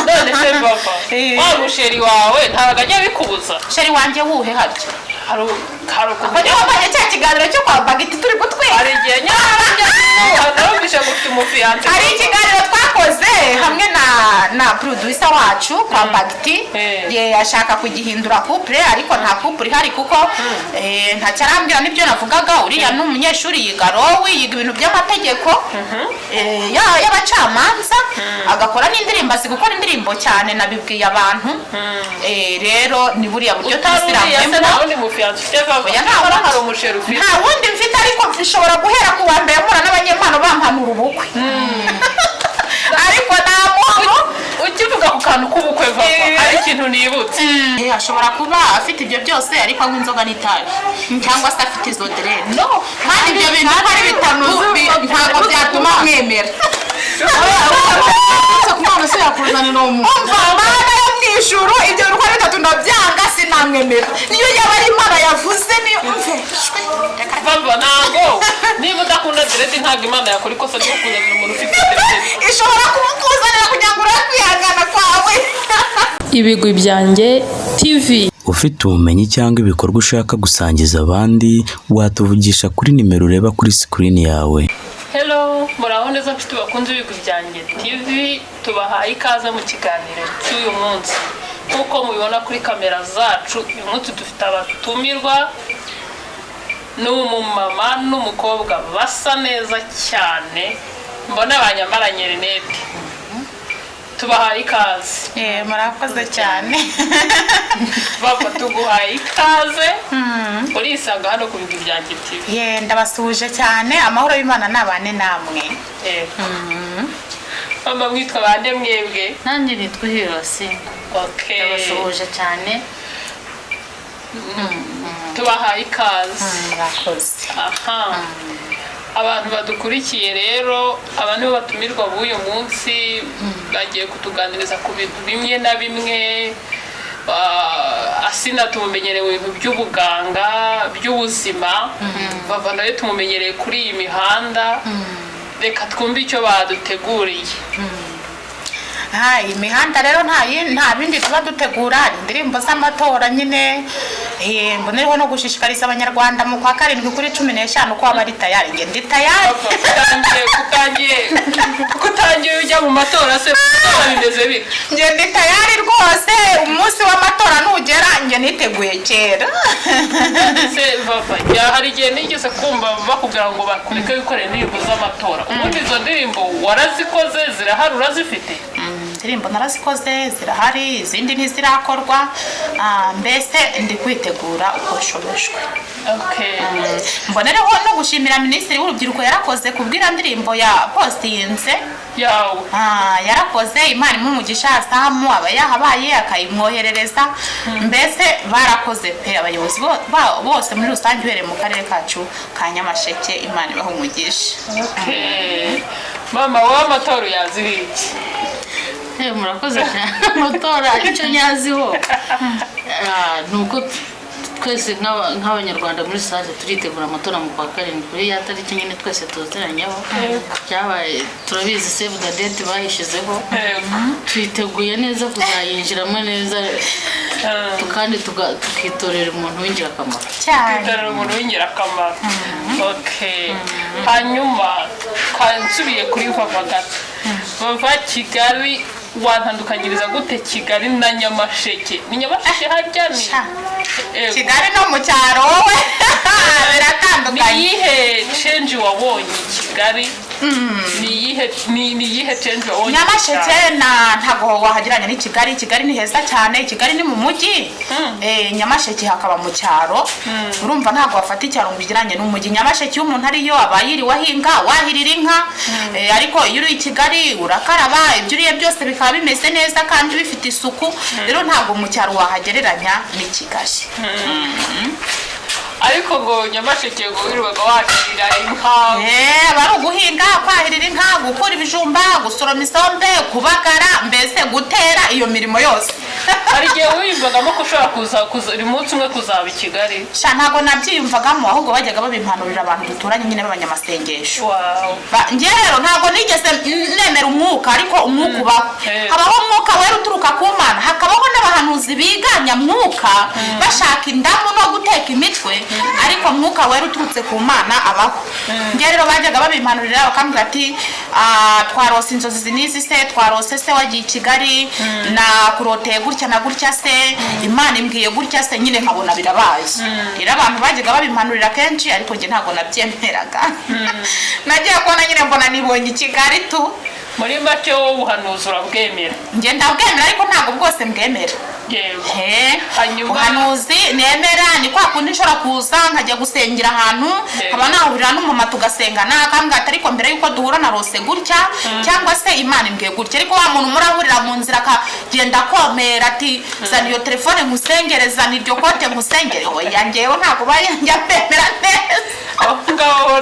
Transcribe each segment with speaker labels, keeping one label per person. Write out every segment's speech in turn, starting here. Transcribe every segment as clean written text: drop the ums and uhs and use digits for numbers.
Speaker 1: none se bava wa musheri wawe ntabwo ajya bikubuza
Speaker 2: sheri wanjye wuhe haryo
Speaker 1: hari
Speaker 2: kuko wabanye cya kiganiro cyo kwa bagiti turi gutwika
Speaker 1: hari igihe narumvishe gufite umufiyanse
Speaker 2: hari ikiganiro twakoze hamwe na producer wacu kwa bagiti ashaka kugihindura couple ariko nta couple ihari kuko ntacyarambwira n'ibyo navugaga uriya n'umunyeshuri yiga rowe yiga ibintu by'amategeko y'abacamanza agakora n'indirimbo azi gukora indirimbo cyane nabibwiye abantu rero ni buriya buryo tuzirambemo nta wundi mfite ariko nshobora guhera ku wa mbere mpura n'abanyempano bampanura ubukwe ariko nta muntu
Speaker 1: ukivuga ku kantu k'ubukwe vava hari ikintu nibutse
Speaker 2: ashobora kuba afite ibyo byose ariko anywa inzoga n'itabi cyangwa se afite izo derede kandi ibyo bintu uko ari bitanu ntabwo byatuma mwemera
Speaker 3: kumwana se yakuzanira umuntu
Speaker 2: mana yo mu ijuru ibyo bintu uko ari bitatu ndabyanga sinamwemera niyo yaba ari imana yavuze ni
Speaker 1: vava ntabwo niba udakunda derede ntabwo imana yakora ikosa ryo kuzanira umuntu ufite derede
Speaker 2: ishobora kumukuzanira kugira ngo urebe kwihangana kwawe.
Speaker 4: Ibigwi byanjye TV.
Speaker 5: Ufite ubumenyi cyangwa ibikorwa ushaka gusangiza abandi watuvugisha kuri nimero ureba kuri screen yawe.
Speaker 1: Hello, muraho neza mfite bakunze ibigwi byanjye TV, tubahaye ikaze mu kiganiro cy'uyu munsi. Nkuko mubibona kuri kamera zacu, uyu munsi dufite abatumirwa n'umumama n'umukobwa basa neza cyane, mbona banyamaranye rinete. Tubahaye ikaze.
Speaker 2: Murakoze cyane.
Speaker 1: Baba tuguhaye ikaze. Urisanga hano ku bigwi byanjye TV.
Speaker 2: Ndabasuje cyane, amahoro y'Imana nabane namwe.
Speaker 1: Mama mwitwa bande mwebwe?
Speaker 6: Nanjye nitwa Hirose.
Speaker 1: Okay.
Speaker 6: Ndabasuje cyane.
Speaker 1: Tubahaye ikaze.
Speaker 2: Murakoze.
Speaker 1: Aha. Abantu badukurikiye rero abantu batumirwa b'uyu munsi bagiye kutuganiriza ku bintu bimwe na bimwe asina tumumenyerewe ibintu by'ubuganga by'ubuzima bava nayo tumumenyereye kuri iyi mihanda reka twumve icyo baduteguriye.
Speaker 2: Imihanda rero nta bindi tuba dutegura indirimbo z'amatora nyine mbonereho no gushishikariza abanyarwanda mu kwa 7 kuri 15 ko abari tayari ngende tayari
Speaker 1: kutangiye ujya mu matora se bimeze bite?
Speaker 2: Ngende tayari rwose umunsi w'amatora nugera nge niteguye kera.
Speaker 1: Se bava hari igihe nigeze kumva bakubwira ngo bakureke gukora indirimbo z'amatora. Ubundi izo ndirimbo warazikoze zirahari urazifite?
Speaker 2: Indirimbo narazikoze zirahari izindi ntizirakorwa mbese ndi kwitegura uko shobojwe.
Speaker 1: Okay.
Speaker 2: Mbonereho no gushimira Minisitiri w'Urubyiruko yarakoze kubwira ndirimbo ya postinze
Speaker 1: yawe.
Speaker 2: Yarakoze Imana imumugisha Samu abayahabaye akayimwoherereza mbese barakoze pe abayobozi bose muri rusange uhereye mu karere kacu ka Nyamasheke Imana ibaho umugisha.
Speaker 1: Okay. Mama wa amatora yazibiki?
Speaker 6: Murakoze cyane. Amatora icyo nyaziho nuko twese nk'abanyarwanda muri rusange turitegura amatora mu kwa 7 kuri ya tariki nyine twese tuzeranyeho cyabaye turabizi save the date bayishizeho twiteguye neza kuzayinjiramo neza kandi tukitorera umuntu w'ingirakamaro
Speaker 1: cyane umuntu w'ingirakamaro. Okay. Hanyuma kansubiye kuri Vava Kigali wantandukanyiriza gute Kigali na Nyamasheke? Ni Nyamasheke hajya ni
Speaker 2: Kigali no mu cyaro wowe biratandukanye.
Speaker 1: Niyihe change wabonye Kigali? Niyihe change wabonye?
Speaker 2: Nyamasheke ntago wahagiranye ni Kigali. Kigali ni heza cyane. Kigali ni mu mujyi. Nyamasheke hakaba mu cyaro. Urumva ntago wafata icyaro ngugiranye n'umujyi. Nyamasheke umuntu ariyo abayiri wahinga wahirira inka ariko iyo uri Kigali urakaraba ibyo uriye byose bikaba bimeze neza kandi bifite isuku. Rero ntago mu cyaro wahagereranya ni Kigali.
Speaker 1: Ariko ngo Nyamasheke ngo wirubaga wahirira inka
Speaker 2: bari uguhinga kwahirira inka gukora ibijumba gusoroma isombe kubagara mbese gutera iyo mirimo yose.
Speaker 1: Hari igihe wiyumvagamo ko ushobora kuza uri munsi umwe kuzaba i Kigali?
Speaker 2: Ntago nabyiyumvagamo ahubwo bajyaga babimpanurira abantu duturanye nyine b'abanyamasengesho.
Speaker 1: Wow.
Speaker 2: Nge rero ntago nigeze nemera umwuka ariko umwuka ubaho. Habaho umwuka wera bahanuzi biganya mwuka bashaka indamu no guteka imitwe ariko mwuka wera uturutse ku Mana abaho. Nge rero bajyaga babimpanurira bakambwira ati twarose inzozi n'izi se, twarose se wagiye i Kigali na kuroteye gutya na gutya se, Imana imbwiye gutya se, nyine nkabona birabaye. Rero abantu bajyaga babimpanurira kenshi ariko nge ntabwo nabyemeraga. Nagiye kubona nyine mbona nibonye i Kigali tu.
Speaker 1: muri make wowe ubuhanuzi urabwemera?
Speaker 2: Nge ndabwemera ariko ntabwo bwose mbwemera. Ubuhanuzi nemera ni kwa kundi nshobora kuza nkajya gusengera ahantu nkaba nahurira n'umumama tugasengana akambwira ariko mbere yuko duhura narose gutya cyangwa se Imana imbwiye gutya, ariko wa muntu murahurira mu nzira akagenda komera ati zana iyo telefone nkusengereza n'iryo kote nkusengere, oya ngewe ntabwo njya mbemera neza.
Speaker 1: ngaho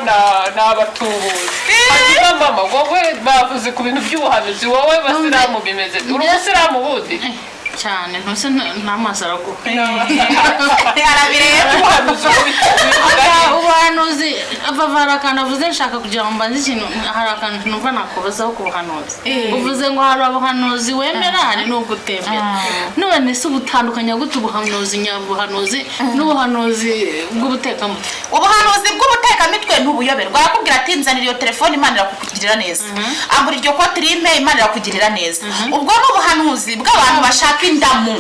Speaker 1: n'abatubuzi. Hanyuma mama wowe bavuze ku bintu by'ubuhanuzi, wowe basilamu bimeze uri umusilamu bundi?
Speaker 6: cyane ntose n'amaso araguha ubuhanuzi bavara akantu avuze nshaka kugira ngo mbanze ikintu, hari akantu numva nakubazaho ku buhanuzi. Uvuze ngo hari abahanuzi wemera hari n'ubwo utemera, none se ubutandukanya gute ubuhanuzi nyabuhanuzi n'ubuhanuzi bw'ubutekamutwe?
Speaker 2: Ubuhanuzi bw'ubutekamutwe ntubuyoberwa, yakubwira ati nzanira iyo telefone Imana irakugirira neza, ambura iryo kote rime Imana irakugirira neza. Ubwo ni ubuhanuzi bw'abantu bashaka indamu.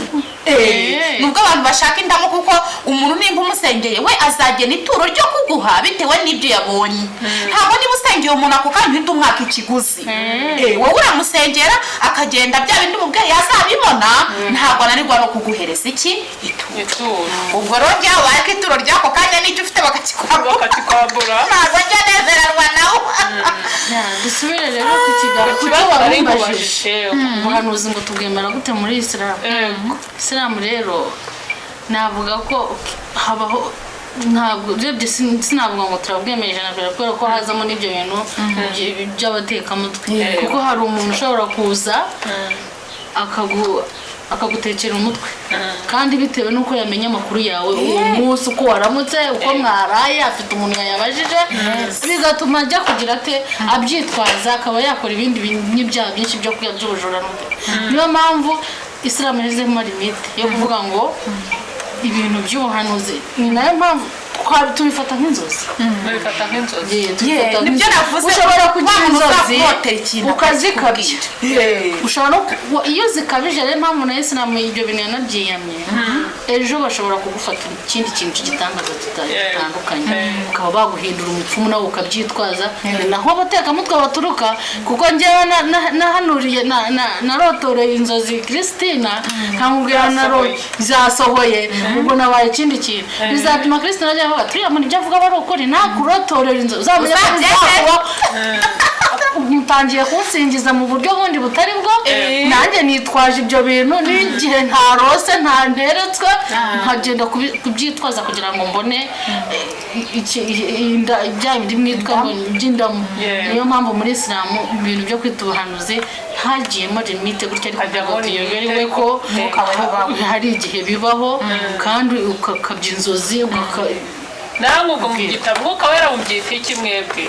Speaker 2: Nubwo abantu bashaka indamu kuko umuntu nimba umusengeye we azagena ituro ryo kuguha bitewe n'ibyo yabonye. Ntabwo niba usengeye umuntu ako kanya uhita umwaka ikiguzi. Wowe uramusengera akagenda bya bindi umubwiye yazabibona, ntabwo ananirwa no kuguhereza iki ituro. Ubwo rero byabaye ko ituro ry'ako kanya n'icyo ufite bakakikwambura, ntabwo njya nezerarwa nawe.
Speaker 6: Dusubire rero ku kiganiro warumbajije ubuhanuzi ngo tubwemera gute muri Isilamu rero navuga ko habaho, ntabwo urebye sinavuga ngo turabwemeje kubera ko hazamo n'ibyo bintu by'abatekamutwe, kuko hari umuntu ushobora kuza akagutekera umutwe kandi bitewe n'uko yamenye amakuru yawe uwo munsi uko waramutse uko mwaraye afite umuntu yayabajije, bigatuma ajya kugira ate abyitwaza akaba yakora ibindi n'ibyaha byinshi byo kuya by'ubujura. Niyo mpamvu Isilamu yizemo limite yo kuvuga ngo ibintu by'ubuhanuzi, ni nayo mpamvu tubifata nk'inzozi.
Speaker 2: Nibyo navuze,
Speaker 6: ushobora kugira inzozi ukazikabya, ushobora iyo zikabije. Rero mpamvu na Isilamu ibyo bintu yanabyiyamye, ejo bashobora kugufata ikindi kintu cy'igitangaza gitandukanye, ukaba baguhindura umupfumu nawe ukabyitwaza. Naho abatekamutwe baturuka, kuko njyewe nahanuriye narotoreye inzozi Christina nkamubwira zasohoye, ubwo nabaye ikindi kintu bizatuma Christina ajya avuga turiya muntu ibyo avuga bari ukuri, nakurotorera inzozi uzamenya ko bizakuba. Mutangiye kunsingiza mu buryo bundi butari bwo, nanjye nitwaje ibyo bintu n'igihe ntarose ntanteretswe nkagenda kubyitwaza kugira ngo mbone ibya bindi mwitwa by'indamu. Niyo mpamvu muri Isilamu ibintu byo kwita ubuhanuzi hagiyemo limite gutya, ariko kugira ngo tuyoberwe ko hari igihe bibaho kandi ukakabya inzozi
Speaker 1: namwe ubwo mubyita mwuka wera, mubyita iki mwebwe?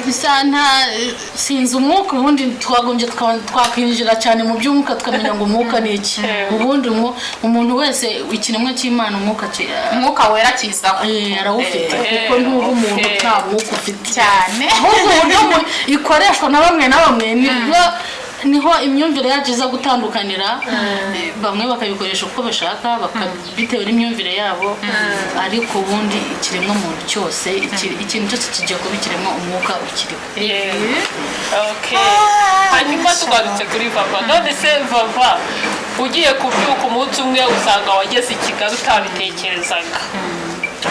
Speaker 6: bisa sinzi umwuka, ubundi twagombye twakwinjira cyane mu by'umwuka tukamenya ngo umwuka ni iki. Ubundi umuntu wese ikiremwa cy'Imana
Speaker 2: umwuka wera kizaho
Speaker 6: arawufite, kuko n'ubu umuntu nta mwuka ufite
Speaker 2: cyane,
Speaker 6: ahubwo uburyo ikoreshwa na bamwe niho imyumvire yacu iza gutandukanira. Bamwe bakabikoresha uko bashaka bitewe n'imyumvire yabo, ariko ubundi ikiremwa muntu cyose ikintu cyose kigiye kuba ikiremwa umwuka ukiriho.
Speaker 1: Hanyuma tugarutse kuri Vava, none se Vava ugiye kubyuka umunsi umwe usanga wageze i Kigali utabitekerezaga,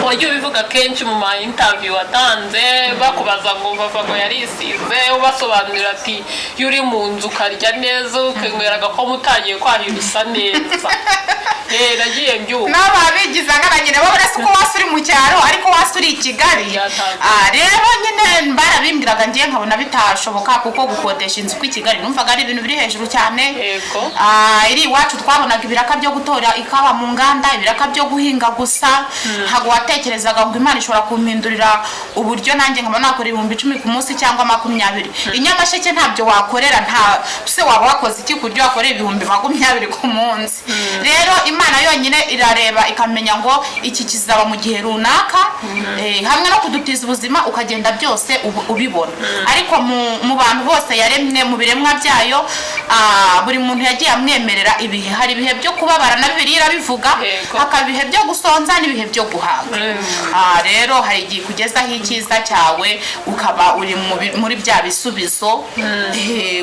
Speaker 1: wajya ubivuga kenshi mu ma interview watanze, bakubaza ngo Vava ngo yarisize, ubasobanurira ati iyo uri mu nzu ukarya neza ukenywera agakoma utangiye kwahira usa neza. Nagiye mbyuka
Speaker 2: n'ababigize ngaranyine bo barese uko wasi uri mu cyaro ariko wasi uri i Kigali. Rero nyine barabimbwiraga ngiye nkabona bitashoboka, kuko gukodesha inzu i Kigali numvaga ari ibintu biri hejuru cyane. Iri iwacu twabonaga ibiraka byo gutora ikawa mu nganda, ibiraka byo guhinga gusa. Ntabwo watekerezaga ngo Imana ishobora kumpindurira uburyo nanjye nkaba nakora 10,000 ku munsi cyangwa 20. Inyamasheke ntabyo wakorera, nta se waba wakoze iki kuryo wakorera 20,000 ku munsi. Rero Imana yonyine irareba ikamenya ngo iki kizaba mu gihe runaka, hamwe no kudutiza ubuzima ukagenda byose ubibona. Ariko mu bantu bose yaremye mu biremwa byayo, buri muntu yagiye amwemerera ibihe. Hari ibihe byo kubabara na Bibiliya irabivuga, hakaba ibihe byo gusonza n'ibihe byo guhaga. Rero hari igihe kugezaho icyiza cyawe ukaba uri muri bya bisubizo.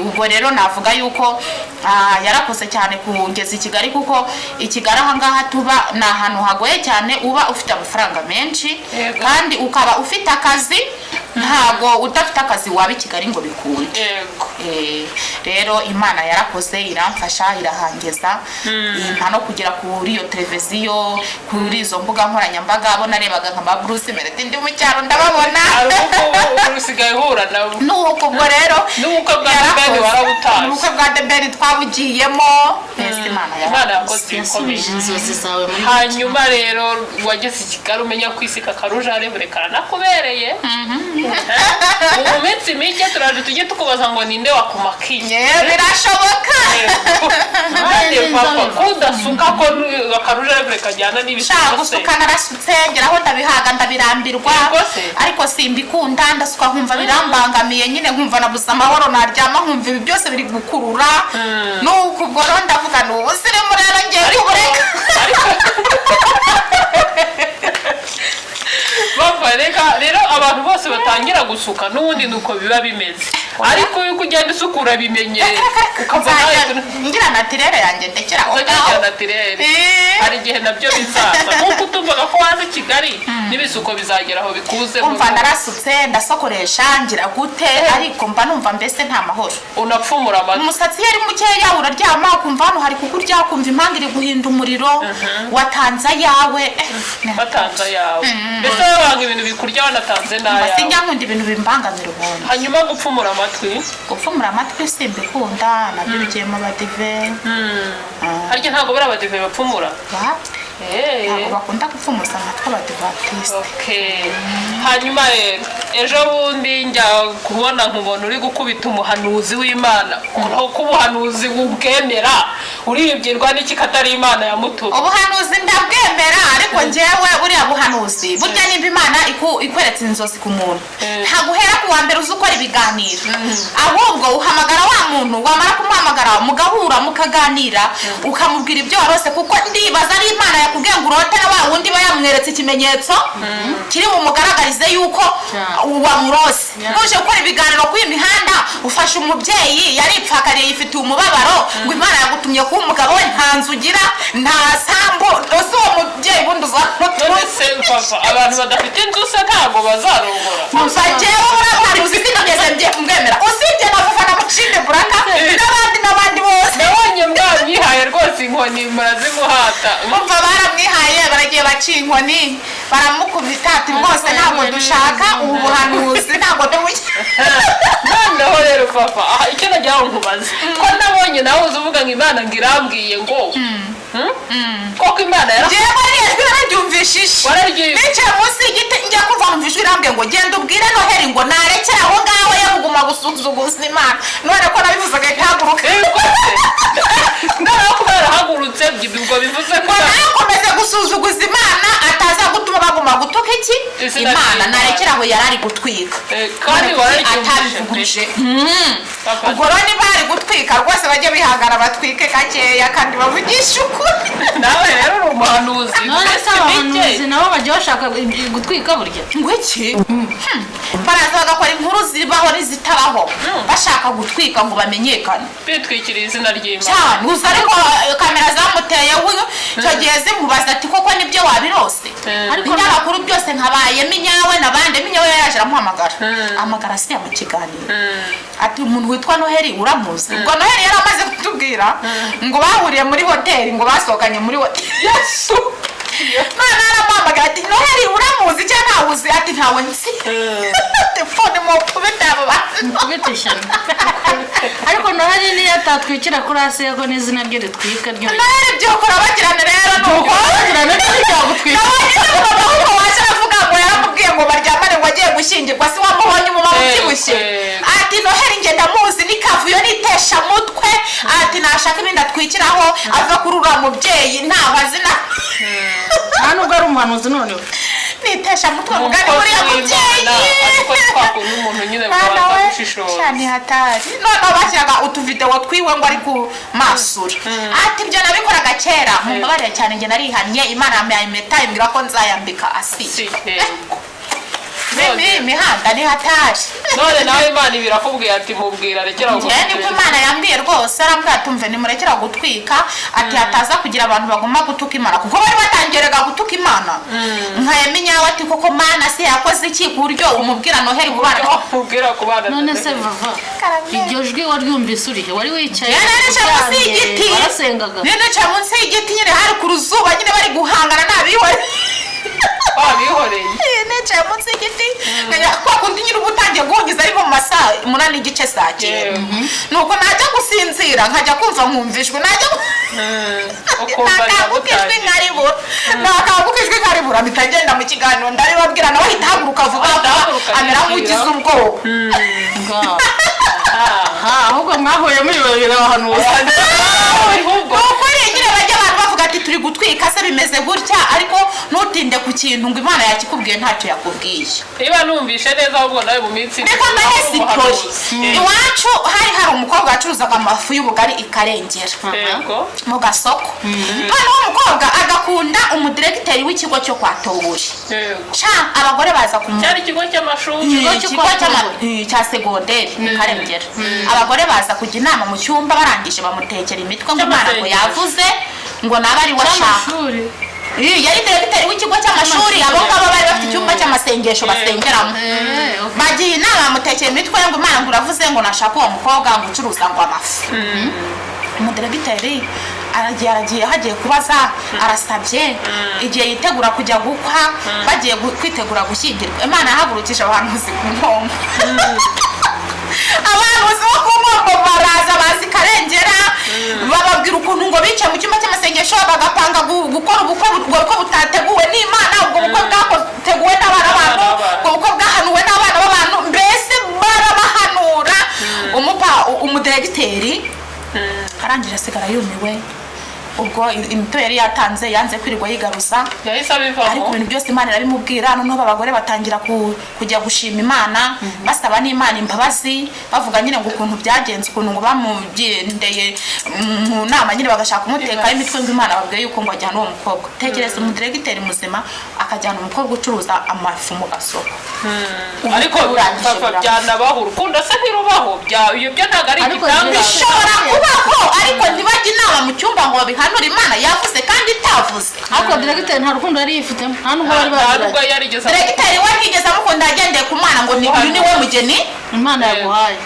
Speaker 2: Ubwo rero navuga yuko yarakoze cyane kugeza i Kigali, kuko i Kigali ahangaha tuba ni ahantu hagoye cyane. Uba ufite amafaranga menshi kandi ukaba ufite akazi, ntabwo udafite akazi waba i Kigali ngo bikunde. Rero Imana yarakoze iramfasha irahangeza, impa no kugera kuri iyo televiziyo, kuri izo mbuga nkoranyambaga. Abo narebaga nka Bruce Melody ndi mu cyaro ndababona.
Speaker 1: Urusigaye hura nabo.
Speaker 2: Nuko ubwo rero
Speaker 1: n'ubukwe bwa Debeni warabutaje.
Speaker 2: Ubukwe bwa Debeni twabugiyemo. Imana
Speaker 1: yakoze
Speaker 6: yasubije inzozi zawe muri
Speaker 1: hanyuma rero wageze i Kigali umenya kwisika karujare burekana nakubereye. Mu minsi mike turaje tujye tukubaza ngo ninde wakumakiye.
Speaker 2: Birashoboka.
Speaker 1: Kudasuka ko akarujare burekajyana n'ibisuko.
Speaker 2: Gusuka narasutse ngeraho ndabihaga ndabirambirwa, ariko simbikunda. Ndasuka nkumva birambangamiye, nyine nkumva nabuze amahoro, naryama nkumva ibi byose biri gukurura. Nuko ubwo rero ndavuga n'ubu sirimu rero ngiye kubureka.
Speaker 1: Rero abantu bose batangira gusuka n'ubundi nuko biba bimeze, ariko uko ugenda usukura bimenyereye
Speaker 2: ngira natirere yanjye ndekera
Speaker 1: hari igihe nabyo bizaza. Nkuko utumvaga ko waza i Kigali n'ibisuko bizageraho bikuze.
Speaker 2: Umva narasutse ndasokoresha ngira gute, ariko mba numva mbese nta mahoro.
Speaker 1: Unapfumura amatwi,
Speaker 2: umusatsi yari mukeya uraryama ukumva hano hari kukurya, ukumva impanga iri guhinda umuriro. Watanze ayawe.
Speaker 1: Watanze ayawe. Mbese wabanga ibintu bikurya wanatanze n'ayawe.
Speaker 2: Sinjya nkunda ibintu bimbangamira ubundi.
Speaker 1: Hanyuma gupfumura amatwi.
Speaker 2: Gupfumura amatwi simbikunda, nabyo bigiyemo abadive.
Speaker 1: Harya ntabwo bari abadive bapfumura?
Speaker 2: Ntabwo bakunda gupfumuza amatwi abadivatiste.
Speaker 1: Hanyuma rero ejo bundi njya kubona nkubona uri gukubita umuhanuzi w'Imana. Ko ubuhanuzi bubwemera uribwirwa n'iki katari Imana yamutumye?
Speaker 2: Ubuhanuzi ndabwemera, ariko njyewe buriya buhanuzi burya nimba Imana ikweretse inzozi ku muntu, ntaguhera ku wa mbere uzi ukora ibiganiro, ahubwo uhamagara wa muntu, wamara kumuhamagara mugahura mukaganira ukamubwira ibyo warose, kuko ndibaza ari Imana yakubwiye ngo urote na wa wundi bayamweretse ikimenyetso kiri bumugaragarize yuko wamurose. Nuje gukora ibiganiro ku imihanda ufasha umubyeyi yaripfakariye yifitiye umubabaro, ngo Imana yagutumye kuba umugabo we, nta nzu ugira nta sambu, ese uwo mubyeyi bundi
Speaker 1: abantu badafite inzu se ntabwo bazarongora.
Speaker 2: Jewe urabahanuzi sinigeze mbwemera, usibye navuga na Mashine Buraka n'abandi bose.
Speaker 1: Nabonye mwamwihaye rwose inkoni murazimuhata.
Speaker 2: Umva baramwihaye, baragiye baca inkoni baramukubita ati rwose ntabwo dushaka ubu buhanuzi, ntabwo
Speaker 1: noneho rero papa icyo nagira ngo nkubaze ko nabonye nawe uvuga ngo Imana ngo irambwiye ngo koko Imana
Speaker 2: yarabyumvishije. Nicaye munsi y'igiti njya kumva numvishije irambwiye ngo genda ubwire Noheli ngo narekere aho ngaho yo kuguma gusuzuguza Imana. None ko nabivuzaga itahaguruka.
Speaker 1: Noneho kubera hagurutse ubwo bivuze ko
Speaker 2: nakomeze gusuzuguza Imana ataza gutuma baguma gutuka iki Imana. Narekere aho yarari gutwika
Speaker 1: kandi
Speaker 2: atabivuguje. Ubwo rero niba ari gutwika rwose bajye bihangana batwike gakeya kandi bavugisha ukuri.
Speaker 1: Nawe rero uri umuhanuzi.
Speaker 6: None se abahanuzi nabo bajya bashaka gutwika burya
Speaker 2: ngo iki? Baraza bagakora inkuru zibaho n'izitabaho bashaka gutwika ngo bamenyekane,
Speaker 1: bitwikiriye izina ry'Imana
Speaker 2: cyane. Gusa ariko kamera zamuteye icyo gihe zimubaza ati koko nibyo wabirose? Ariko n'abakuru byose nkabayemo inyawe nabande minyawe yaje aramuhamagara amagara se mu kiganiro ati umuntu witwa Noheli uramuzi? Ubwo Noheli yari amaze kutubwira ngo bahuriye muri hoteli, ngo basohokanye muri hoteli. Yesu Mana aramuhamagara ati Noheli uramuzi cyangwa ntawuzi? Ati ntawe nzi. Telefone mu kubita abo
Speaker 6: kubitishana. Ariko Noheli niyo atatwikira kuri hasi yego n'izina rye ritwika ryo.
Speaker 2: Noheli byo kora bagirana rero nuko
Speaker 6: bagirana n'icyo gutwika.
Speaker 2: Nawe waje avuga ngo yaramubwiye ngo baryamane ngo agiye gushyingirwa si wamubonye umumama ubyibushye ati Noheli ngenda muzi ni kavuyo nitesha mutwe ati nashaka ibindi atwikiraho ava kuri uriya mubyeyi nta mazina
Speaker 6: nta nubwo ari umuhanuzi noneho
Speaker 2: nitesha mutwe mugani uriya mubyeyi
Speaker 1: ariko twakunda umuntu nyine kubanza gushishoza
Speaker 2: cyane hatari noneho bashyiraga utuvidewo twiwe ngo ari ku masura ati ibyo nabikoraga kera mumbabarire cyane njye narihannye Imana yampaye impeta imbwira ko nzayambika asi imihanda ni hatari
Speaker 1: none nawe Imana ibirakubwiye ati mubwira rekera
Speaker 2: gutwika niko Imana yambwiye rwose arambwira tumve nimurekera gutwika ati hataza kugira abantu bagomba gutuka Imana kuko bari batangiraga gutuka Imana nkayamenya ati koko Mana se yakoze iki ku buryo umubwira Noheli
Speaker 1: kubana
Speaker 6: none se vava iryo jwi waryumvise urihe wari wicaye
Speaker 2: warasengaga nene munsi y'igiti nyine hari ku ruzuba nyine bari guhangana n'abihore
Speaker 1: babihoreye
Speaker 2: nece munsi y'igiti kwa kundi nyine uba utangiye guhungiza ariko mu masaha 8:30 saa 9 nuko najya gusinzira nkajya kumva nkumvishwe najya nakabukijwe nkaribura mpita ngenda mu kiganiro ndabibabwira nawe ahita haguruka vuba amera nk'ugize ubwoba
Speaker 6: ahubwo mwahuye muri babiri abahanuzi
Speaker 2: ukuri nyine bajya abantu bavuga ati turi gutwika se bimeze gutya ariko ntutinde ku kintu ngo Imana yakikubwiye ntacyo yakubwiye
Speaker 1: niba numvishe neza ahubwo nawe mu minsi
Speaker 2: reka ndahise ikori iwacu hari umukobwa wacuruzaga amafu y'ubugari ikarengera mu gasoko noneho umukobwa agakunda umudiregiteri w'ikigo cyo kwa Toburi abagore baza
Speaker 1: cyari ikigo cy'amashuri
Speaker 2: cya segonderi ikarengera abagore baza kujya inama mu cyumba barangije bamutekera imitwe ngo Imana ngo yavuze ngo nabe ari washaka yari diregiteri w'ikigo cy'amashuri abo ngabo bari bafite icyumba cy'amasengesho basengeramo bagiye inama bamutekera imitwe ngo Imana ngo uravuze ngo nashaka uwo mukobwa ngo ucuruza ngo amafu umudiregiteri aragiye hagiye kubaza arasabye igihe yitegura kujya gukwa bagiye kwitegura gushyingirwa Imana yahagurukije abantu ku nkombo abayobozi bo ku nkombo baraza bazi karengera bababwira ukuntu ngo bicaye mu cyumba cy'amasengesho bagapanga gukora ubukwe butateguwe n'Imana ubwo bukwe bwateguwe n'abana b'abantu ubwo bukwe bwahanuwe n'abana b'abantu mbese barabahanura umudiregiteri arangije asigara yumiwe ubwo imito yari yatanze yanze kwirirwa yigaruza ariko ibintu byose Imana irabimubwira noneho abagore batangira kujya gushima Imana basaba n'Imana imbabazi bavuga nyine ngo ukuntu byagenze ukuntu ngo bamugendeye mu nama nyine bagashaka umuteka imitwe ngo Imana babwiye yuko ngo ajyana uwo mukobwa tekereza umudiregiteri muzima akajyana umukobwa ucuruza amafu mu gasoko
Speaker 1: ariko byanabaho urukundo se ntirubaho ibyo ntabwo ari igitangaza
Speaker 2: bishobora kubaho ariko ntibajye inama mu cyumba ngo babihanure Imana yavuze kandi itavuze
Speaker 6: ariko diregiteri nta rukundo yari yifitemo nta nubwo bari
Speaker 1: baziranye
Speaker 2: diregiteri we ntigeze amukunda agendeye ku mwana ngo uyu ni we mugeni
Speaker 6: Imana yaguhaye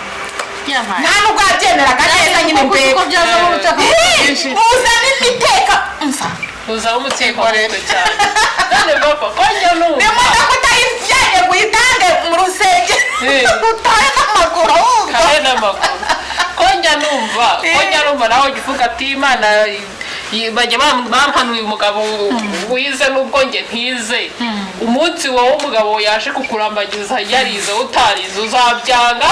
Speaker 2: nta nubwo yabyemeraga neza nyine mbere
Speaker 6: kuko byazamo ubutaka bwinshi
Speaker 2: uzana imiteka
Speaker 1: uzaba umuteka mutwe cyane none papa konjya numva
Speaker 2: ni modoka utayijyanye ngo uyitange mu rusengero utahe n'amaguru
Speaker 1: konjya numva nawe uvuga ati Imana bajya bampanuye umugabo wize nubwo njye ntize umunsi wowe umugabo yaje kukurambagiza yarize utarize uzabyanga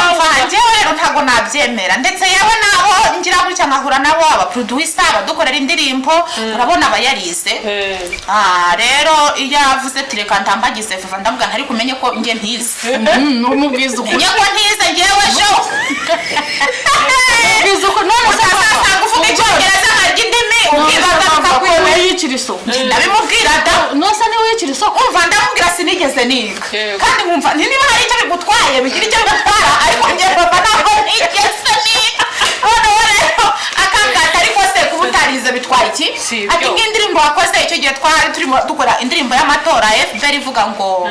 Speaker 2: njyewe rero ntabwo nabyemera ndetse yewe nabo ngira gutya nkahura nabo abaproducer abadukorera indirimbo urabona abayarize rero iyo yavuze ati reka ndambagize vuba ndavuga ntari kumenye ko njye ntize
Speaker 6: n'umubwiza ukuri
Speaker 2: njye ko ntize njyewe jo
Speaker 6: ubwiza ukuri none
Speaker 2: usanga uvuga icyongereza nkarya indimi ukibaza tukakwemera
Speaker 6: yicira isoko
Speaker 2: ndabimubwira da
Speaker 6: nose niwe yicira isoko
Speaker 2: umva ndamubwira sinigeze niga kandi nkumva niba hari icyo bigutwaye bigira icyo bigatwara ariko njye papa ntabwo nigeze niga noneho rero akangata ariko se kuba utarize bitwaye iki ati nk'indirimbo wakoze icyo gihe twari turimo dukora indirimbo y'amatora FPR ivuga ngo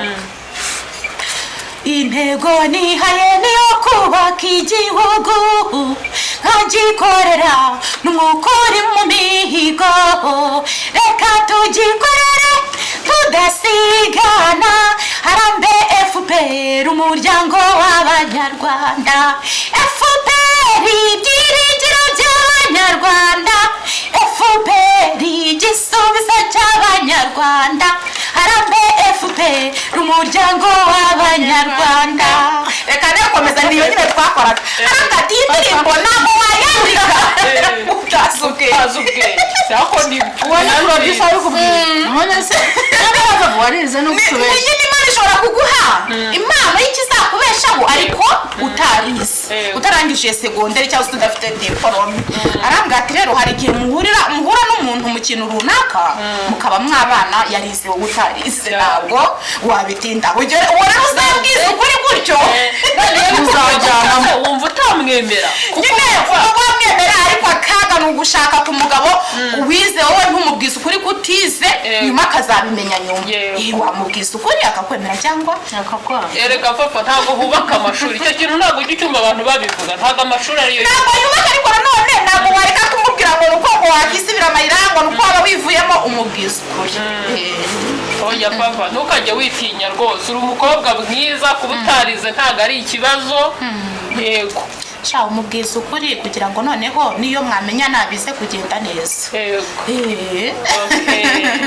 Speaker 2: intego nihaye niyo kubaka igihugu nkagikorera n'umukuri mu mihigo reka tugikorere tudasigana harambe FPR umuryango w'abanyarwanda FPR ibyiringiro by'abanyarwanda FPR igisubizo cy'abanyarwanda harambe FPR umuryango w'abanyarwanda. Reka nakomeza niyo nyine twakoraga hagati y'indirimbo ntabwo wayandika utazubwenge
Speaker 1: cyako ni
Speaker 6: ubona producer ari kubwira none se n'abava warize no gusubesha
Speaker 2: nyine Imana ishobora kuguha impano y'ikizakubeshaho ariko utarize utarangije segonderi cyangwa se udafite diplome. Arambwira ati rero hari igihe muhura n'umuntu mu kintu runaka mukaba mwabana yarize wowe utarize ntabwo wabitinda uwo rero uzabwiza ukuri gutyo
Speaker 1: uzajyana wumva utamwemera
Speaker 2: nyine wamwemera ariko akaga ni ugushaka ku mugabo wize wowe ntumubwiza ukuri kutize nyuma akazabimenya nyuma wamubwiza ukuri akakwemera cyangwa
Speaker 6: akakwanga.
Speaker 1: Erega papa ntabwo hubaka amashuri icyo kintu ntabwo ujya ucyumva abantu babivuga ntabwo amashuri ariyo
Speaker 2: ntabwo yubaka ariko nanone ntabwo wareka kumubwira ngo nuko ngo wakisibira amayira ngo nuko waba wivuyemo umubwiza ukuri.
Speaker 1: oya papa ntukajye witinya rwose uri umukobwa mwiza kuba utarize ntabwo ari ikibazo. Yego
Speaker 2: sha umubwiza ukuri kugira ngo noneho niyo mwamenya nabize kugenda neza.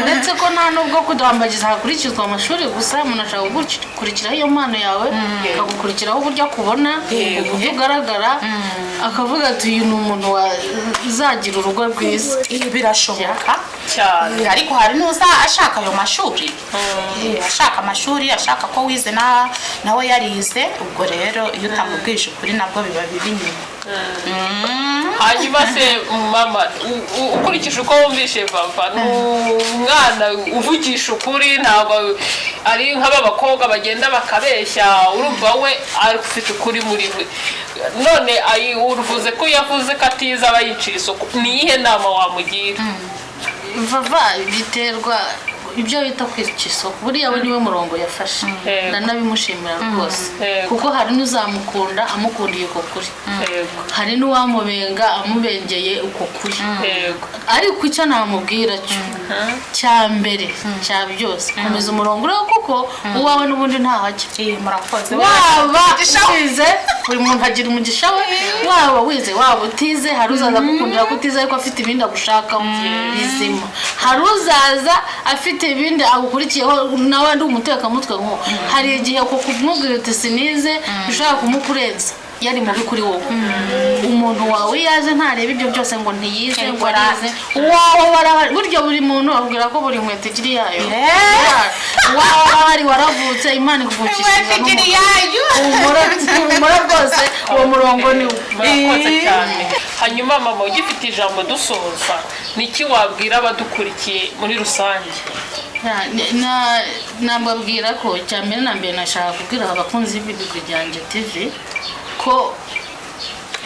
Speaker 6: Uretse ko nta nubwo kudambagiza hakurikizwa amashuri gusa umuntu ashaka gukurikiraho iyo mpano yawe akagukurikiraho uburyo akubona uburyo ugaragara akavuga ati uyu ni umuntu wazagira urugo rwiza.
Speaker 2: Birashoboka
Speaker 1: cyane
Speaker 2: ariko hari n'uza ashaka ayo mashuri ashaka amashuri ashaka ko wize nawe yarize ubwo rero iyo utamubwije ukuri nabwo biba bibi nyuma.
Speaker 1: hanyuma se mama ukurikije uko wumvishe papa ni umwana uvugisha ukuri ntabwo ari nk'abakobwa bagenda bakabeshya urumva we afite ukuri muri we. None uruvuze ko yavuze ko atize aba yiciye isoko ni iyihe nama wamugira?
Speaker 6: vava biterwa ibyo bita kwica isoko buriya we niwe murongo yafashe ndanabimushimira rwose kuko hari n'uzamukunda amukundiye uko kuri hari n'uwamubenga amubengeye uko kuri ariko icyo namubwira cya mbere cya byose komeza umurongo uriho kuko uwawe n'ubundi ntahajya.
Speaker 2: Murakoze
Speaker 6: waba wize buri muntu agira umugisha we waba wize waba utize hari uzaza gukundira ko utize ariko afite ibindi agushakaho bizima hari uzaza afite ibindi agukurikiyeho nawe ndi umutekamutwe nko hari igihe ko kumubwira uti sinize ushaka kumukurenza yari mubi kuri wowe umuntu wawe yaje ntareba ibyo byose ngo ntiyize ngo arize wawe buryo buri muntu abwira ko buri nkweto igiri yayo wawe waravutse Imana ikuvukishiriza umura rwose uwo murongo ni
Speaker 1: murakoze cyane. Hanyuma mama ugifite ijambo dusoza niki wabwira abadukurikiye muri rusange?
Speaker 6: nababwira ko cyambere na mbere nashaka kubwira abakunzi b'Ibigwi byanjye TV ko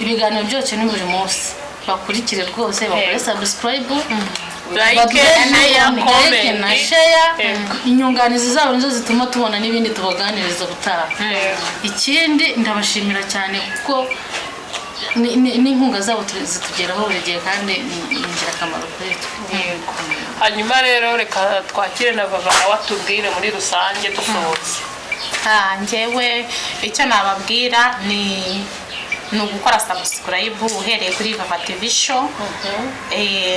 Speaker 6: ibiganiro byose ni buri munsi bakurikire rwose bakore subscribe like na share inyunganizi zabo nizo zituma tubona n'ibindi tubaganiriza gutaha. Ikindi ndabashimira cyane kuko n'inkunga zabo zitugeraho buri gihe kandi ni ingirakamaro kuri twe.
Speaker 1: Hanyuma rero reka twakire na baba watubwire muri rusange dusohotse.
Speaker 2: Njyewe icyo nababwira ni ugukora subscribe uhereye kuri Vava TV show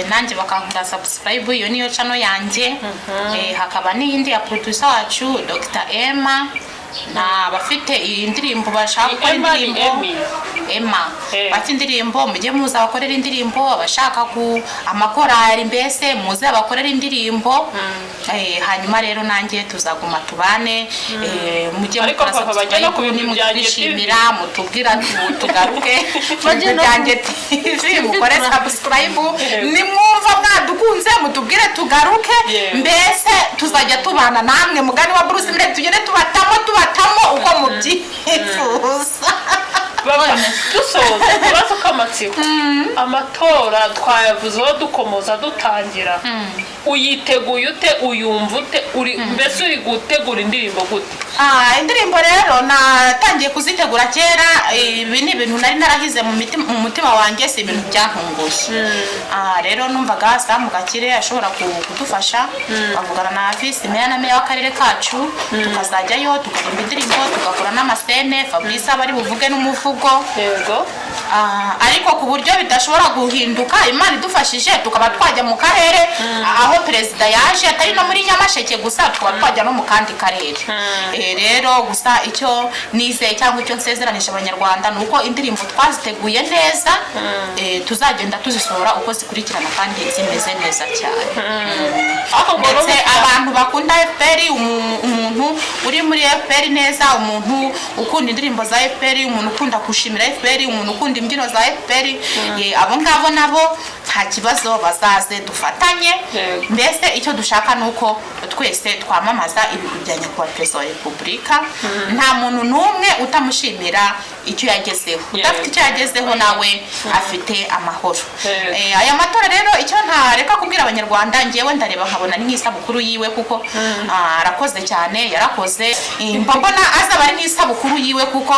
Speaker 2: nanjye bakankora subscribe iyo niyo channel yanjye hakaba n'iyindi ya producer wacu Dr. Emma na bafite iyi ndirimbo bashaka gukora indirimbo Emma bafite indirimbo mujye muza bakorera indirimbo abashaka ku amakorari mbese muze bakorera indirimbo hanyuma rero nanjye tuzaguma tubane mujye mukora subscribe nimwishimira mutubwira tugaruke byanjye TV mukore subscribe nimwumva mwadukunze mutubwire tugaruke mbese tuzajya tubana namwe mugani wa Bruce Mire tugende tubatamo uko mubyifuza.
Speaker 1: Dusoza ikibazo k'amatsiko amatora twayavuzeho dukomoza dutangira uyiteguye ute uyumva ute mbese uri gutegura indirimbo gute?
Speaker 2: Indirimbo rero natangiye kuzitegura kera ibi ni ibintu nari narahize mu mutima wanjye si ibintu byantunguye rero numvaga Sam Gakire ashobora kudufasha bavugana na Visi Meya na Meya w'akarere kacu tukazajyayo tukaririmba indirimbo tugakora n'amasene Fabrice abari buvuge n'umuvugo ariko ku buryo bidashobora guhinduka Imana idufashije tukaba twajya mu karere aho perezida yaje atari no muri Nyamasheke gusa tukaba twajya no mu kandi karere. Rero gusa icyo nizeye cyangwa icyo nsezeranije abanyarwanda ni uko indirimbo twaziteguye neza tuzagenda tuzisohora uko zikurikirana kandi zimeze neza cyane. Ndetse abantu bakunda FPR, umuntu uri muri FPR neza, umuntu ukunda indirimbo za FPR, umuntu ukunda kushimira FPR, umuntu ukunda imbyino za FPR, abo ngabo nabo nta kibazo bazaze dufatanye. Mbese icyo dushaka nuko twese twamamaza ibigwi bya nyakubahwa perezida wa repubulika. Nta muntu n'umwe utamushimira icyo yagezeho. Udafite icyo yagezeho nawe afite amahoro. Aya matora rero icyo ntareka kubwira abanyarwanda, ngewe ndareba nkabona ni nk'isabukuru yiwe kuko arakoze cyane, yarakoze. Mbona azaba ari nk'isabukuru yiwe kuko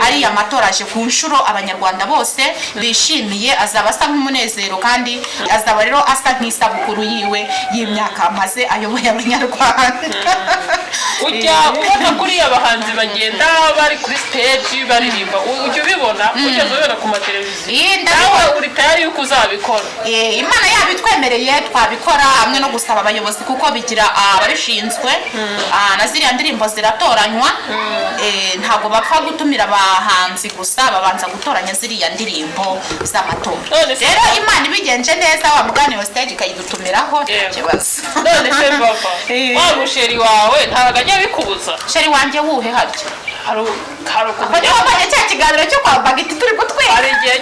Speaker 2: ari amatora aje ku nshuro abanyarwanda bose bishimiye, azaba asa nk'umunezero kandi azaba rero asa nk'isabukuru yiwe y'imyaka amaze ayoboye abanyarwanda.
Speaker 1: Ujya ubona kuri abahanzi bagenda bari kuri stage baririmba, ujya ubibona ugeze ubibona ku mateleviziyo, nawe uri tayari yuko uzabikora?
Speaker 2: Imana yabitwemereye twabikora, hamwe no gusaba abayobozi kuko bigira ababishinzwe, na ziriya ndirimbo ziratoranywa. Ntabwo bapfa gutumira abahanzi gusa, babanza gutoranya ziriya ndirimbo z'amatora. Rero Imana ibigenje neza, wa mugani wa stage ikayidutumiraho nta kibazo.
Speaker 1: None se papa, wa musheri wawe ntabwo ajya bikubuza?
Speaker 2: Sheri wanjye wuhe haryo?
Speaker 1: Hari
Speaker 2: ukumenya cya kiganiro cyo kwa Bagiti turi gutwika.
Speaker 1: Hari igihe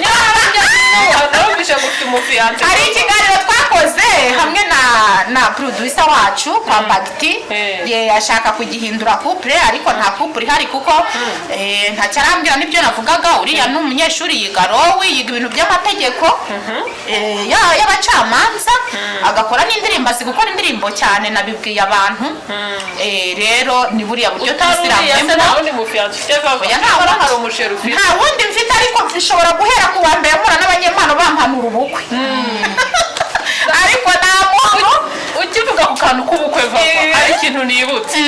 Speaker 1: narumvishe gufite umufiyanse.
Speaker 2: Hari ikiganiro twakoze hamwe na producer wacu kwa Bagiti, ashaka kugihindura couple ariko nta couple ihari kuko ntacyarambwira n'ibyo navugaga. Uriya n'umunyeshuri yiga rowi, yiga ibintu by'amategeko y'abacamanza, agakora n'indirimbo, azi gukora indirimbo cyane, nabibwiye abantu. Rero ni buriya buryo tuzirambemo. Nta wundi mfite ariko nshobora guhera ku wa mbere mpura n'abanyempano bampanura ubukwe. Ariko nta muntu
Speaker 1: ukivuga ku kantu k'ubukwe vava, hari ikintu nibutse.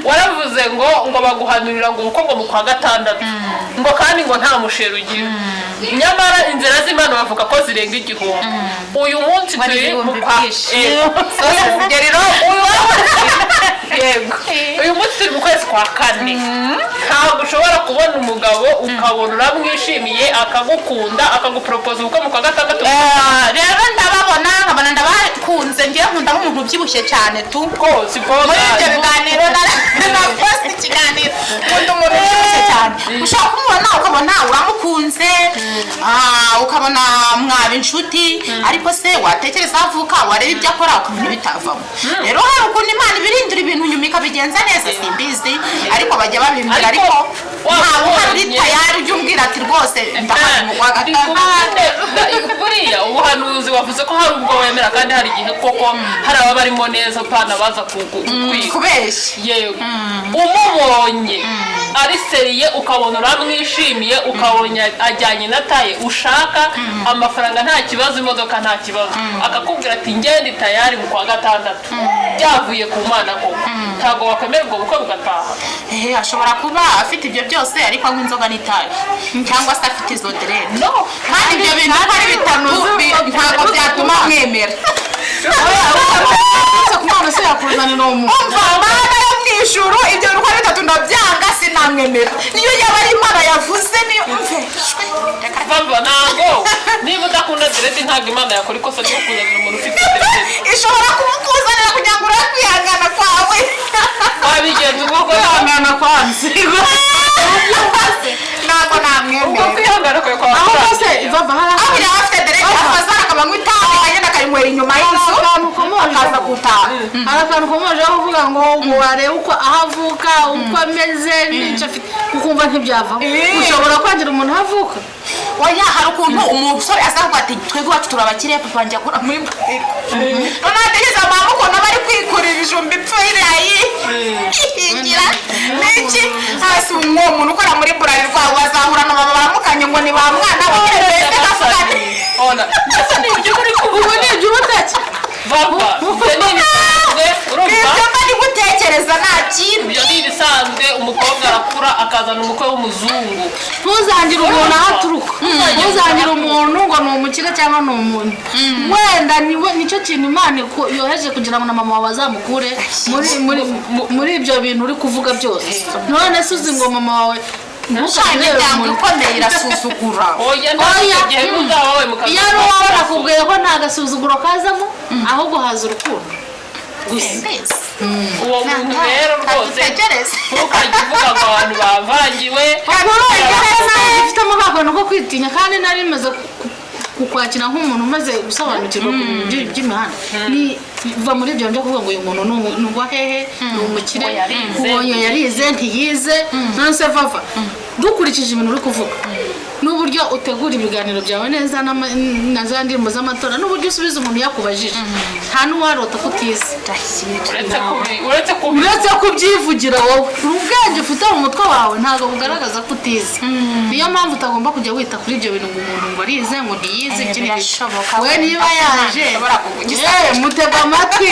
Speaker 1: Waravuze ngo baguhanurira ngo ubukwe ngo mu kwa gatandatu, ngo kandi ngo nta musheri ugira. Nyamara inzira z'Imana bavuga ko zirenga 1000. Uyu munsi turi mu kwa uyu munsi turi mu kwezi kwa 4. Ntabwo ushobora kubona umugabo ukabona uramwishimiye akagukunda akagupropoza ubukwe mu kwa gatandatu.
Speaker 2: Rero ndababona nkabona ndabakunze, ngiye nkunda nk'umuntu ubyibushye cyane tu
Speaker 1: rwose.
Speaker 2: Muri ibyo biganiro na post ikiganiro nkunda umuntu ubyibushye cyane, ushobora kumubona ukabona uramukunze, ukabona mwaba inshuti, ariko se watekereza avuka wareba ibyo akora ukabona bitavamo. Rero hari ukuntu Imana ibirindira ibintu nyuma ikabigenza neza, simbizi ariko bajya babimbira, ariko ntawe uhari tayari ujya umbwira ati rwose ndahari mu kwa gatandatu.
Speaker 1: Buriya ubuhanuzi wavuze ko hari ubwo wemera kandi hari igihe koko hari ababa barimo neza pana baza
Speaker 2: kubeshya.
Speaker 1: Yego, umubonye ari seriye ukabona uramwishimiye, ukabona ajyanye na taye ushaka, amafaranga nta kibazo, imodoka nta kibazo, akakubwira ati ngende tayari mu kwa gatandatu, byavuye ku Mana koko, ntabwo wakwemera ubwo bukwe bugataha.
Speaker 2: Ashobora kuba afite ibyo byose ariko anywa inzoga n'itabi cyangwa se afite izo derede, kandi ibyo bintu ko ari bitanu ntabwo byatuma mwemera.
Speaker 3: Kumwana se yakuzanira umuntu.
Speaker 2: Mana yo mu ijuru, ibyo bintu ko ari bitatu ndabyanga, sinamwemera. Niyo yaba ari Imana yavuze ni umve.
Speaker 1: Vava ntabwo niba udakunda derede ntabwo Imana yakora ikosa ryo kuzanira umuntu ufite derede.
Speaker 2: Ishobora kumukuzanira kugira ngo urebe kwihangana kwawe.
Speaker 1: Wabigenza ubwo
Speaker 3: Kwihangana kwanze.
Speaker 2: Ntabwo namwemera.
Speaker 1: Uko kwihangana kwawe kwa
Speaker 3: Aho se vava
Speaker 2: aho yaba afite derede afazana akabanywa itabi akagenda akarinywera inyuma y'inzu akaza gutaha.
Speaker 3: hari akantu komoje aho uvuga ngo warebe uko aho avuka, uko ameze n'icyo afite, ukumva ntibyavaho. Ushobora kwangira umuntu aho avuka.
Speaker 2: Oya, hari ukuntu umusore azavuga ati twebwe wacu turabakiriye, papa njya akora muri butike. None ategeza mama ukuntu bari kwikurira ibijumba ipfirayi igira n'iki, hasi uwo muntu ukora muri Bralirwa wazahura na baba baramukanye ngo ni ba mwana bagire bese kavuga ati
Speaker 1: ona ni ibyo muri
Speaker 3: Ubu ni ibyo ubutake.
Speaker 1: Vava urumva
Speaker 2: ibyo bari gutekereza nta kintu.
Speaker 1: ibyo ni ibisanzwe, umukobwa arakura akaza ukazana umukwe w'umuzungu
Speaker 3: ntuzangire umuntu aho aturuka ntuzangire umuntu ngo ni umukire cyangwa ni umuntu wenda nicyo kintu Imana yoheje kugira ngo na mama wawe azamukure muri ibyo bintu uri kuvuga byose none se uzi ngo mama wawe
Speaker 2: imiryango ikomeye irasuzugura
Speaker 3: iyo ari uwawe nakubwiye ko nta gasuzuguro kazamo ahubwo haza urukundo
Speaker 1: uwo muntu rero rwose ntukajye uvuga ngo abantu bavangiwe
Speaker 3: ifite amahagano ko kwitinya kandi nari maze kukwakira nk'umuntu umaze gusobanukirwa ku bintu by'imihanda va muri ibyo byo kuvuga ngo uyu muntu ni uwa hehe ni umukire ubonye yarize ntiyize none se vava dukurikije ibintu uri kuvuga n'uburyo utegura ibiganiro byawe neza na za ndirimbo z'amatora n'uburyo usubiza umuntu yakubajije nta n'uwarota ko utize uretse kubyivugira wowe ubwenge ufite mu mutwe wawe ntabwo bugaragaza ko utize niyo mpamvu utagomba kujya wita kuri ibyo bintu ngo umuntu ngo arize ngo ntiyize we niba yaje mutega amatwi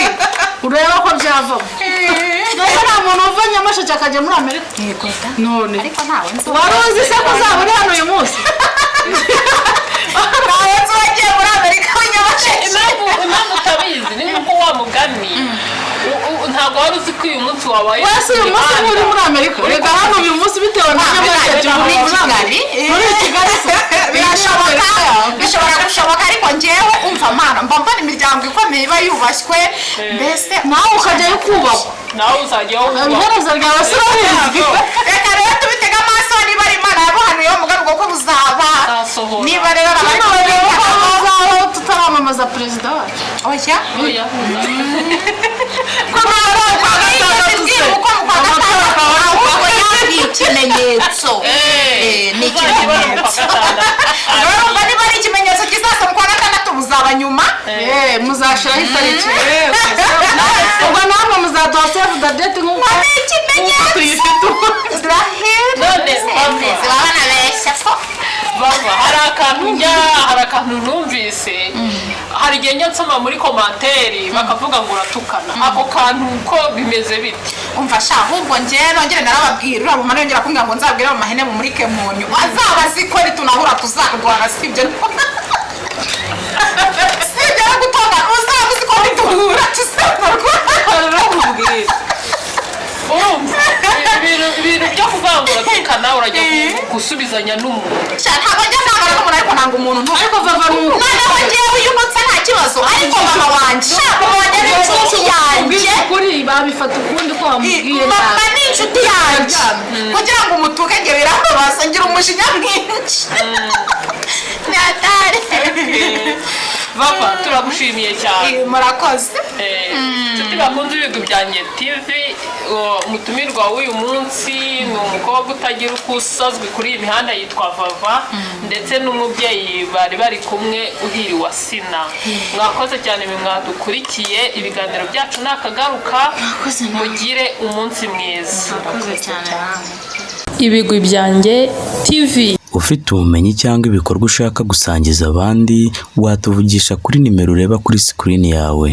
Speaker 3: ureba ko byavamo rero nta muntu uva Nyamasheke akajya muri Amerika none wari uzi se ko uzaba uri hano uyu munsi
Speaker 2: ntawe nzi wagiye muri Amerika w'Nyamasheke
Speaker 1: impamvu utabizi ni nk'uko wa mugani ntabwo wari uzi ko uyu munsi wabaye
Speaker 3: wese uyu munsi uri muri Amerika reka hano uyu munsi bitewe na Nyamasheke muri Kigali
Speaker 2: bishobora gushoboka ariko njyewe umva mana mba mbona imiryango ikomeye iba yubashywe mbese
Speaker 3: nawe ukajyayo kubahwa
Speaker 1: nawe uzajyaho
Speaker 3: iherezo ryawe si urabizi
Speaker 2: reka rero tubitega amaso niba ari Imana yabuhanuye umugambi ko buzaba niba rero
Speaker 3: bazaba tutaramamaza perezida wacu
Speaker 2: oya ahubwo yari ikimenyetso ni ikimenyetso urumva niba ari ikimenyetso kizaza mu kwa gatandatu muzaba nyuma
Speaker 3: muzashiraho itariki ubwo namwe muzaduha save the date nk'uko tuyifite
Speaker 1: hari akantu numvise hari igihe njya nsoma muri komantere bakavuga ngo uratukana ako kantu ko bimeze bite
Speaker 2: umva sha ahubwo njye nongere narababwira uriya mumana yongera kumbwira ngo nzabwire mu mahene mu muri kemunyu azaba aziko tunahura tuzarwana sibyo sibyo gutonda uzaba uziko duhura tuzarwana
Speaker 1: ibintu byo kuvuga ngo uratukana urajya gusubizanya n'umuntu
Speaker 2: ntabwo njya ntabara n'umuntu ariko nanga umuntu
Speaker 3: ariko vava n'umuntu
Speaker 2: noneho njyewe uyu munsi nta kibazo ariko mama wanjye mama wanjye ni inshuti yanjye
Speaker 3: kuri babifata ukundi ko wamubwiye
Speaker 2: mama ni inshuti yanjye kugira ngo umutuke njye birambabaza ngira umujinya mwinshi ni atari
Speaker 1: vava turagushimiye cyane
Speaker 2: murakoze
Speaker 1: inshuti bakunze Ibigwi byanjye TV umutumirwa w'uyu munsi ni umukobwa utagira uko usazwe kuri iyi mihanda yitwa Vava ndetse n'umubyeyi bari kumwe uhiriwe Asina mwakoze cyane mwadukurikiye ibiganiro byacu nakagaruka mugire umunsi mwiza
Speaker 4: Ibigwi byanjye TV.
Speaker 5: Ufite ubumenyi cyangwa ibikorwa ushaka gusangiza abandi watuvugisha kuri nimero ureba kuri screen yawe.